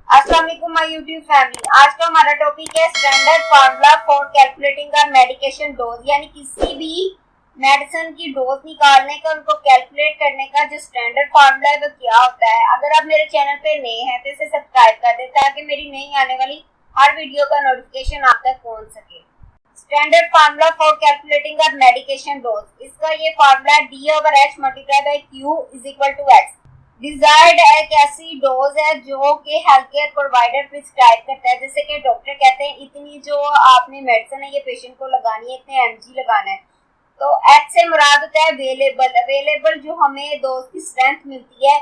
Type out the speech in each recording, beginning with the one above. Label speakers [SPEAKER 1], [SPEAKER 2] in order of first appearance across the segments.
[SPEAKER 1] अस्सलाम वालेकुम my YouTube family. आज का हमारा टॉपिक है standard formula for calculating a medication dose, यानी किसी भी मेडिसिन की डोज निकालने का, उनको कैलकुलेट करने का जो स्टैंडर्ड फार्मूला है वो क्या होता है। अगर आप मेरे चैनल पे नए हैं तो इसे सब्सक्राइब कर दें ताकि मेरी नई आने वाली हर वीडियो का नोटिफिकेशन आप तक पहुंच सके। Standard formula for calculating a medication dose, इसका ये फार्मूला D/H multiply by Q is equal to X। Desired एक ऐसी डोज है जो कि हेल्थ केयर प्रोवाइडर प्रिस्क्राइब करता है। जैसे कि डॉक्टर कहते हैं इतनी जो आपने मेडिसिन है ये पेशेंट को लगानी है, इतने mg लगाना है। तो H से मुराद होता है अवेलेबल जो हमें डोज की स्ट्रेंथ मिलती है,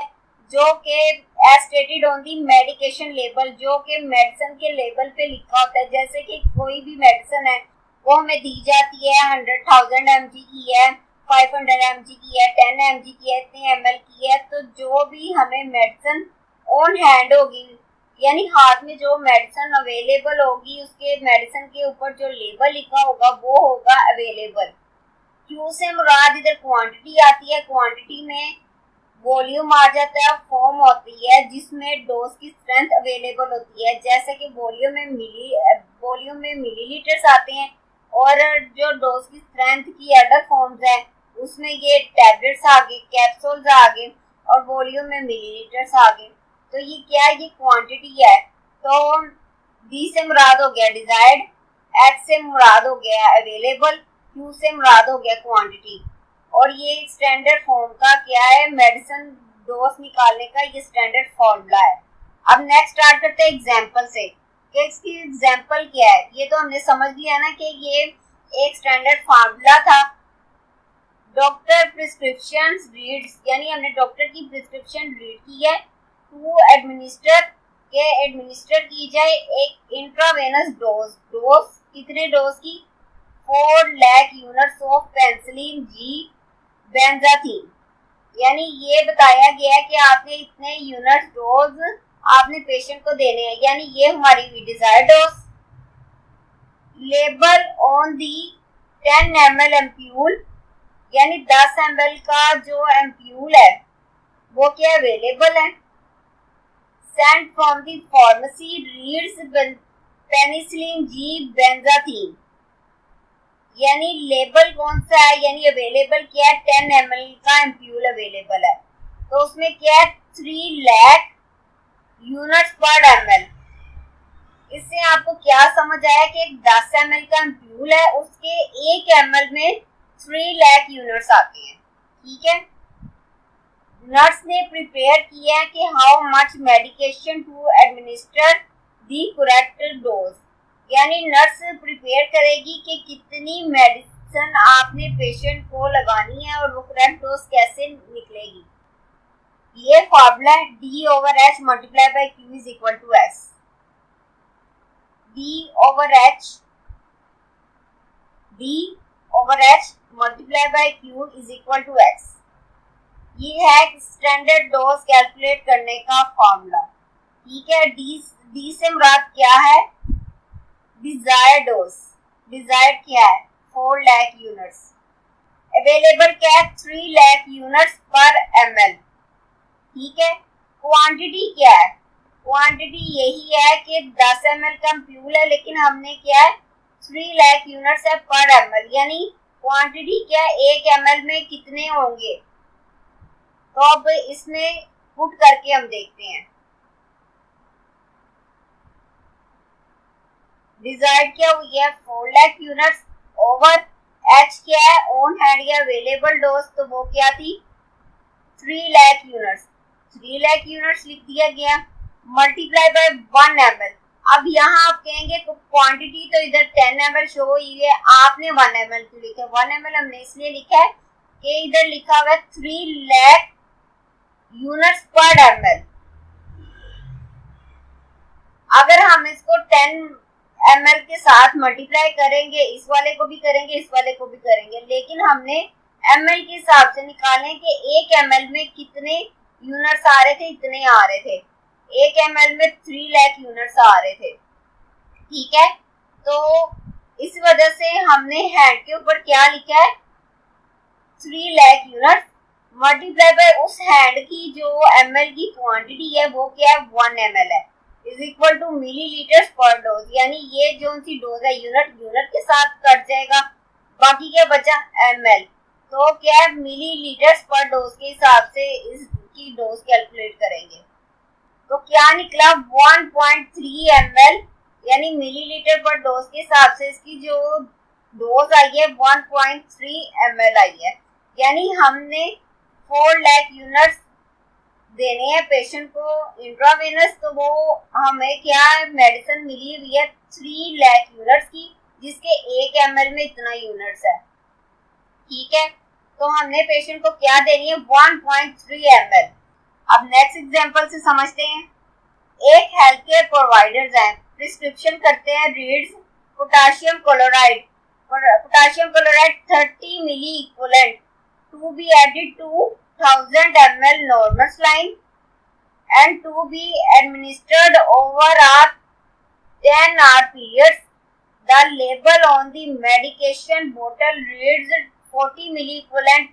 [SPEAKER 1] जो कि as stated on the medication label, जो कि मेडिसिन के लेबल पे लिखा होता है। जैसे कि कोई भी मेडिसिन है वो हमें दी जाती है 100,000 mg की है, 500 mg की है, 10 mg की है, इतने ml की है। तो जो भी हमें मेडिसिन ऑन हैंड होगी, यानी हाथ में जो मेडिसिन अवेलेबल होगी, उसके मेडिसिन के ऊपर जो लेबल लिखा होगा वो होगा अवेलेबल। क्यू से मुराद इधर क्वांटिटी आती है, क्वांटिटी में वॉल्यूम आ जाता है, फॉर्म होती है जिसमें डोज की स्ट्रेंथ अवेलेबल होती है। जैसे कि वॉल्यूम में मिलीलीटर्स आते हैं और जो डोज की स्ट्रेंथ की अदर फॉर्म्स है उसमें ये टैबलेट्स आ गए, कैप्सूल्स आ गए और वॉल्यूम में मिलीलीटर्स आ गए। तो ये क्या है, ये क्वांटिटी है। तो डी से मुराद हो गया डिजायर्ड, एच से मुराद हो गया अवेलेबल, क्यू से मुराद हो गया क्वांटिटी। और ये स्टैंडर्ड फॉर्म का क्या है, मेडिसिन डोज निकालने का ये स्टैंडर्ड फॉर्मूला है। अब नेक्स्ट स्टार्ट करते हैं एग्जांपल से कि इसकी एग्जांपल क्या है। ये तो हमने समझ लिया ना कि ये एक स्टैंडर्ड फार्मूला था। डॉक्टर प्रिस्क्रिप्शन रीड्स, यानी हमने डॉक्टर की प्रिस्क्रिप्शन रीड की है टू एडमिनिस्टर की जाए एक इंट्रावेनस डोज कितने डोज की, 4 lakh units of penicillin G benzathine. यानी ये बताया गया है कि आपने इतने यूनिट डोज आपने पेशेंट को देने हैं, यानी ये हमारी desired dose. Label on the 10 ml ampoule, यानी 10 ml का जो एम्प्यूल है वो क्या अवेलेबल है। Sent from the pharmacy reads penicillin G benzathine, यानी लेबल कौन सा है, यानी अवेलेबल क्या है, 10 ml का एम्प्यूल अवेलेबल है। तो उसमें क्या है, 3 लाख यूनिट्स पर ml। इससे आपको क्या समझ आया कि 10 ml का एम्प्यूल है, उसके 1 ml में 3 लाख यूनिट्स आते हैं। ठीक है, नर्स ने प्रिपेयर किया कि how much medication to administer the correct dose, यानी नर्स प्रिपेयर करेगी कि कितनी मेडिसिन आपने पेशेंट को लगानी है और वो करेक्ट डोज कैसे निकलेगी। ये फॉर्मूला है D/H multiply by Q is equal to S। D/H multiply by Q is equal to X। ये है स्टैंडर्ड डोज कैलकुलेट करने का फॉर्मूला। ठीक है, डी से मुराद क्या है, डिजायर्ड डोज। डिजायर्ड क्या है, 4 लाख यूनिट्स। अवेलेबल क्या है, 3 लाख यूनिट्स पर ml। ठीक है, क्वांटिटी क्या है, क्वांटिटी यही है कि 10 ml का एम्प्यूल है, लेकिन हमने क्या है 3 लाख यूनिट्स है पर ml, यानी क्वांटिटी क्या है, 1 ml में कितने होंगे। तो अब इसमें पुट करके हम देखते हैं। डिजायर्ड क्या हुई है, 4 लाख यूनिट्स ओवर H क्या है, ऑन हैंड या अवेलेबल डोज, तो वो क्या थी 3 लाख यूनिट्स। 3 लाख यूनिट्स लिख दिया गया, मल्टीप्लाई बाय 1 ml। अब यहाँ आप कहेंगे तो क्वांटिटी तो इधर 10 ml शो हुई है, आपने 1 ml क्यों लिखा। 1 ml हमने इसलिए लिखा है कि इधर लिखा हुआ है 3 लाख यूनिट्स पर ml। अगर हम इसको 10 ml के साथ मल्टीप्लाई करेंगे, इस वाले को भी करेंगे, इस वाले को भी करेंगे, लेकिन हमने ml के हिसाब से निकालने के 1 ml में कितने यूनिट्स आ रहे थे, इतने आ रहे थे। 1 ml में 3 लाख यूनिट्स आ रहे थे। ठीक है, तो इस वजह से हमने हैंड के ऊपर क्या लिखा है, 3 लाख यूनिट्स मल्टीप्लाई बाय उस हैंड की जो ml की क्वांटिटी है वो क्या है 1 ml है, इज इक्वल टू मिलीलीटर्स पर डोज, यानी ये जो सी डोज है यूनिट के साथ कट जाएगा, बाकी क्या बचा ml। तो क्या है मिलीलीटर्स पर डोज के हिसाब से इसकी डोज कैलकुलेट करेंगे। तो क्या निकला 1.3 ml, यानी मिलीलीटर पर डोज के हिसाब से इसकी जो डोज आई है 1.3 ml आई है। यानी हमने 4 लाख यूनिट्स देने हैं पेशेंट को इंट्रावेनस, तो वो हमें क्या मेडिसिन मिली हुई है 3 लाख यूनिट्स की, जिसके 1 ml में इतना यूनिट्स है। ठीक है, तो हमने पेशेंट को क्या देनी है 1.3 ml। अब नेक्स्ट एग्जांपल से समझते हैं। एक हेल्थ केयर प्रोवाइडर्स हैं, प्रिस्क्रिप्शन करते हैं reads potassium chloride 30 milliequivalent to be added to 1000 ml normal saline and to be administered over a 10-hour period. The label on the medication bottle reads 40 milli equivalent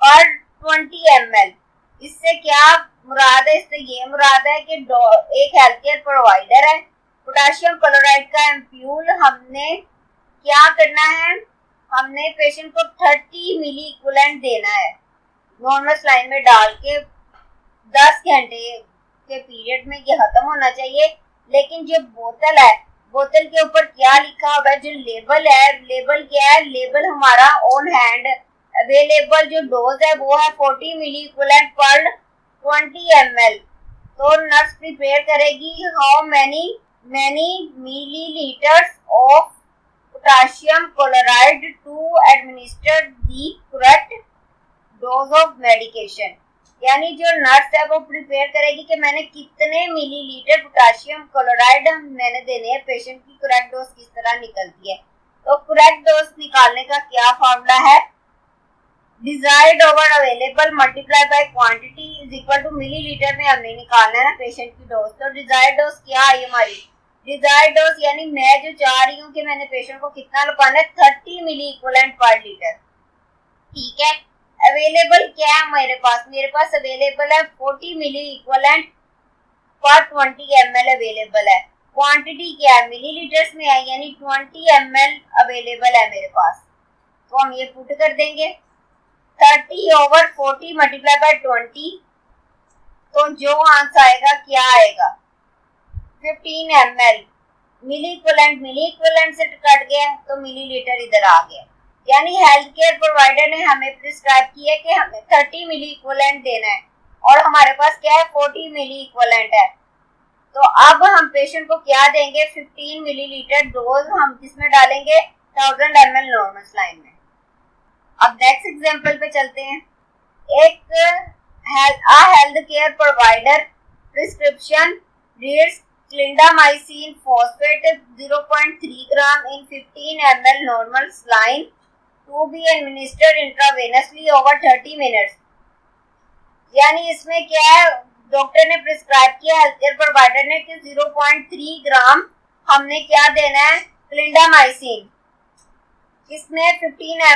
[SPEAKER 1] per 20 ml। इससे क्या मुराद है? इससे ये मुराद है कि एक health care provider है, potassium chloride का एम्प्यूल हमने क्या करना है, हमने पेशेंट को 30 मिली इक्विवेलेंट देना है नॉर्मल सलाइन में डाल के 10 घंटे के पीरियड में ये खत्म होना चाहिए। लेकिन जो बोतल है, बोतल के ऊपर क्या लिखा हुआ है, जो लेबल है, लेबल क्या है, लेबल हमारा ऑन हैंड अवेलेबल जो डोज है वो है 40 मिली इक्विवेलेंट पर 20 ml। तो नर्स प्रिपेयर करेगी how many millilitres of potassium chloride to administer the correct dose of medication. यानी जो नर्स है वो प्रिपेयर करेगी कि मैंने कितने मिलीलीटर पोटाशियम क्लोराइड मैंने देने हैं, पेशेंट की करेक्ट डोज किस तरह निकलती है। तो करेक्ट डोज निकालने का क्या फॉर्मूला है, desired over available multiply by quantity is equal to millilitre में हमने निकालना है ना पेशेंट की डोज। तो डिजायर्ड डोज क्या है हमारी, डिजायर्ड डोज यानी मैं जो चाह रही हूँ कि मैंने पेशेंट को कितना लगाना है 30 मिली इक्विवेलेंट पर लीटर। ठीक है, अवेलेबल क्या है मेरे पास अवेलेबल है 40 मिली इक्विवेलेंट पर 20 ml अवेलेबल है। क्वांटिटी क्या है मिलीलीटर्स में है, यानी 20 ml अवेलेबल है मेरे पास। तो हम ये पुट कर देंगे 30 ओवर 40 मल्टीप्लाई बाय 20, तो जो आंसर आएगा क्या आएगा 15 ml। मिली इक्विवेलेंट से कट गया तो मिलीलीटर इधर आ गया। यानी हेल्थ केयर प्रोवाइडर ने हमें प्रिस्क्राइब किया कि हमें 30 मिली इक्विवेलेंट देना है और हमारे पास क्या है 40 मिली इक्विवेलेंट है। तो अब हम पेशेंट को क्या देंगे 15 मिलीलीटर डोज हम किसमें डालेंगे 1000 ml नॉर्मल सलाइन में। अब नेक्स्ट एग्जांपल पे चलते हैं। एक health care provider prescription reads clindamycin phosphate 0.3 gram in 15 ml normal saline to be administered intravenously over 30 minutes. यानी इसमें क्या है, डॉक्टर ने प्रिस्क्राइब किया हेल्थ केयर प्रोवाइडर ने कि 0.3 ग्राम हमने क्या देना है क्लिंडामाइसिन, इसमें 15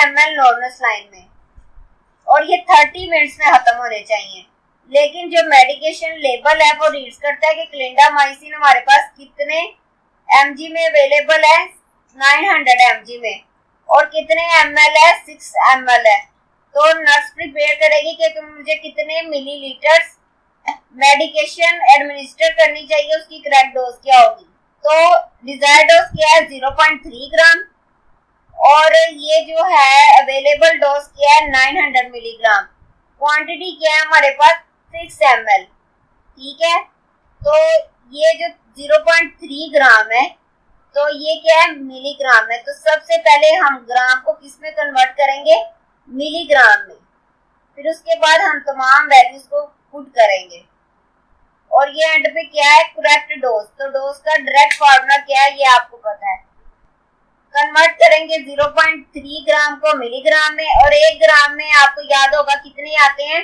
[SPEAKER 1] ml नॉर्मल सलाइन में, और ये 30 मिनट्स में खत्म होने चाहिए। लेकिन जो मेडिकेशन लेबल है वो रीड्स करता है कि क्लिंडामाइसिन हमारे पास कितने mg में अवेलेबल है 900 mg में, और कितने ml है 6 ml है। तो नर्स प्रिपेयर करेगी कि मुझे कितने मिलीलीटर्स मेडिकेशन एडमिनिस्टर करनी चाहिए, उसकी करेक्ट डोज क्या होगी। तो डिजायर्ड डोज क्या है 0.3 ग्राम, और ये जो है अवेलेबल डोज क्या है 900 मिलीग्राम। क्वांटिटी क्या है हमारे पास 6 ml। ठीक है, तो ये जो 0.3 ग्राम है तो ये क्या है मिलीग्राम है। तो सबसे पहले हम ग्राम को किस में कन्वर्ट करेंगे मिलीग्राम में, फिर उसके बाद हम तमाम वैल्यूज को पुट करेंगे, और ये एंड पे क्या है करेक्ट डोज। तो डोज का डायरेक्ट फार्मूला क्या है ये आपको पता है, कन्वर्ट करेंगे 0.3 ग्राम को मिलीग्राम में, और 1 ग्राम में आपको याद होगा कितने आते हैं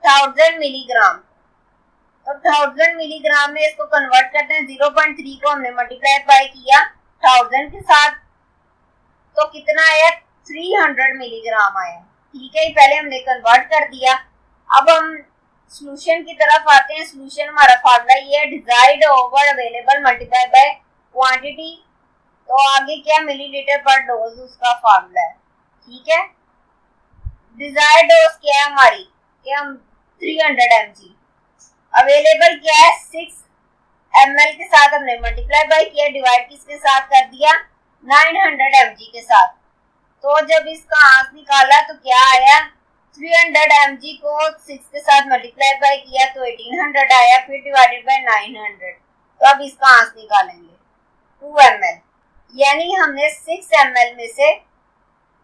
[SPEAKER 1] 1000 मिलीग्राम। तो 1000 मिलीग्राम में इसको कन्वर्ट करते हैं, 0.3 को हमने मल्टीप्लाई बाय किया 1000 के साथ, तो कितना आया 300 मिलीग्राम आया। ठीक है, पहले हमने कन्वर्ट कर दिया। अब हम सोल्यूशन की तरफ आते हैं। सोल्यूशन हमारा फार्मूला ये है, डिजाइड over available multiply by quantity. तो आगे क्या, मिलीलीटर पर डोज उसका फार्मूला है, ठीक है। डिजायर्ड डोज क्या है हमारी, क्या हम 300 mg, अवेलेबल क्या है 6 ml के साथ हमने मल्टीप्लाई बाय किया, डिवाइड किसके साथ कर दिया 900 mg के साथ। तो जब इसका आंसर निकाला तो क्या आया, 300 mg को 6 के साथ मल्टीप्लाई बाय किया तो 1800 आया, फिर डिवाइडेड बाय 900। तो अब इसका आंसर निकालेंगे 2 ml, यानी हमने 6 ml में से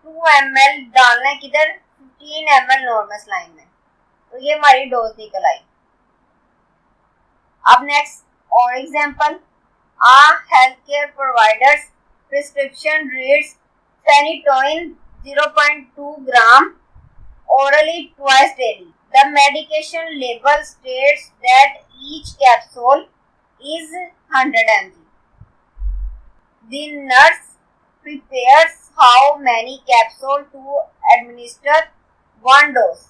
[SPEAKER 1] 2 ml डालना है किधर, 15 ml नॉर्मल लाइन में। तो ये हमारी डोज निकल आई। अब नेक्स्ट और example, health care providers prescription reads phenytoin 0.2 gram orally twice daily. The medication label states that each capsule is 100 mg. The nurse prepares how many capsules to administer one dose.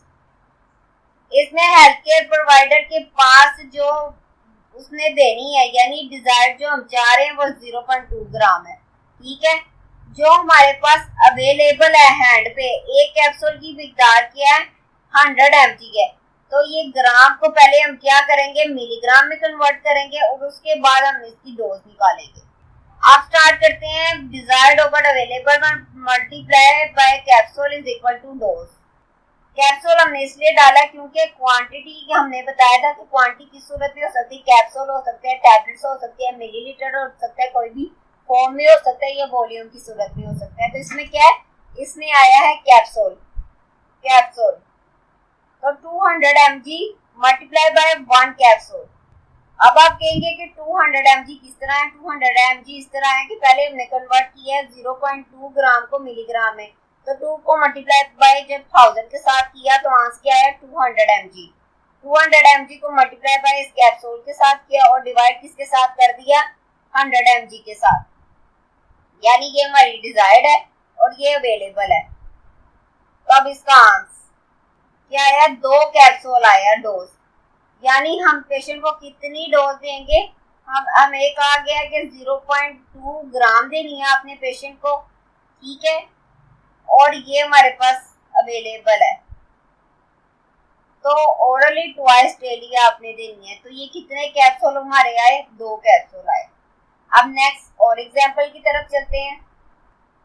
[SPEAKER 1] इसमें health care provider के पास जो उसने देनी है, यानी Dzire जो हम चाह रहे हैं वो 0.2 ग्राम है, ठीक है। जो हमारे पास अवेलेबल है हैंड पे, एक कैप्सूल की मिकदार क्या है 100 mg है। तो ये ग्राम को पहले हम क्या करेंगे, मिलीग्राम में कन्वर्ट करेंगे और उसके बाद हम इसकी डोज निकालेंगे। आप स्टार्ट करते हैं, desired over available multiply by capsule is equal to dose. Capsule हमने इसलिए डाला क्योंकि क्वांटिटी हमने बताया था कि क्वांटिटी किस सूरत में हो सकती है, कैप्सूल हो सकते हैं, टैबलेट्स हो सकती है, मिलीलीटर हो सकता है, कोई भी फॉर्म में हो सकता है या वॉल्यूम की सूरत में हो सकता है। तो इसमें क्या है, इसमें आया है कैप्सूल। तो 200 mg मल्टीप्लाई बाय 1 कैप्सूल। अब आप कहेंगे कि 200 mg किस तरह है, 200 mg इस तरह है कि पहले हमने कन्वर्ट किया है 0.2 ग्राम को मिलीग्राम में, तो 2 को मल्टीप्लाई बाय जब 1000 के साथ किया तो आंसर क्या है 200 mg। 200 mg को मल्टीप्लाई बाय इस कैप्सूल के साथ किया और डिवाइड किसके साथ कर दिया 100 mg के साथ, यानी ये हमारी डिजायर्ड है और ये अवेलेबल है। तो अब इसका आंसर क्या आया, 2 कैप्सूल आया डोज, यानी हम पेशेंट को कितनी डोज देंगे, हम एक आ गया कि 0.2 ग्राम देनी है अपने पेशेंट को, ठीक है, और ये हमारे पास अवेलेबल है। तो ओरली ट्वाइस डेली आपने देनी है। तो ये कितने कैप्सूल हमारे आए, 2 कैप्सूल आए। अब नेक्स्ट और एग्जांपल की तरफ चलते हैं।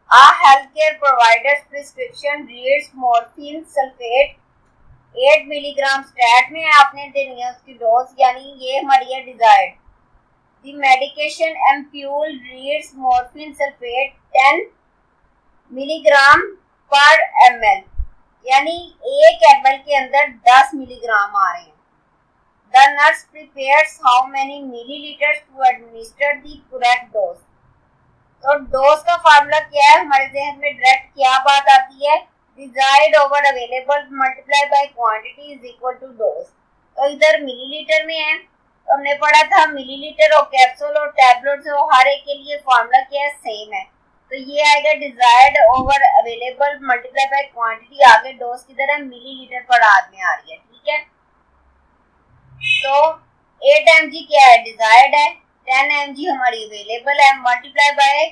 [SPEAKER 1] Health care providers prescription reads morphine sulphate 8 milligram stat में आपने देनी है उसकी डोज, यानी ये हमारी है desired. The medication ampoule reads morphine sulphate 10 milligram पर ml, यानी 1 ml के अंदर 10 मिलीग्राम आ रहे हैं। The nurse prepares how many milliliters to administer the correct dose. तो डोज का फार्मूला क्या है, हमारे जहन में डायरेक्ट क्या बात आती है, desired over available multiply by quantity is equal to dose. तो इधर मिलीलीटर में है, तो हमने पढ़ा था मिलीलीटर और कैप्सूल और टैबलेट हो हर एक के लिए फार्मूला क्या है, सेम है। तो ये आएगा desired over available multiply by quantity, आगे डोज किधर है मिलीलीटर पर आदमी आ रही है, ठीक है। तो 8 mg क्या है, डिजायर्ड है, 10 mg हमारी अवेलेबल है, मल्टीप्लाई बाय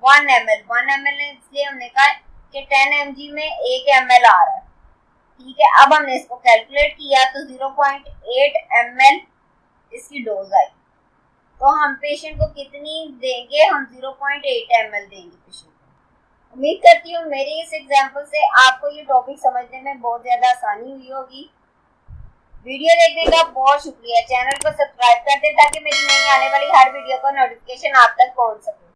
[SPEAKER 1] 1 ml। 1 ml इसलिए हमने कहा कि 10 mg में 1 ml आ रहा है, ठीक है। अब हमने इसको कैलकुलेट किया तो 0.8 ml इसकी डोज आई। तो हम पेशेंट को कितनी देंगे, हम 0.8 ml देंगे पेशेंट को। उम्मीद करती हूँ मेरी इस एग्जाम्पल से आपको ये टॉपिक समझने में बहुत ज्यादा आसानी हुई होगी। वीडियो देखने का बहुत शुक्रिया। चैनल को सब्सक्राइब कर दें ताकि मेरी नई आने वाली हर वीडियो का नोटिफिकेशन आप तक पहुंच सके।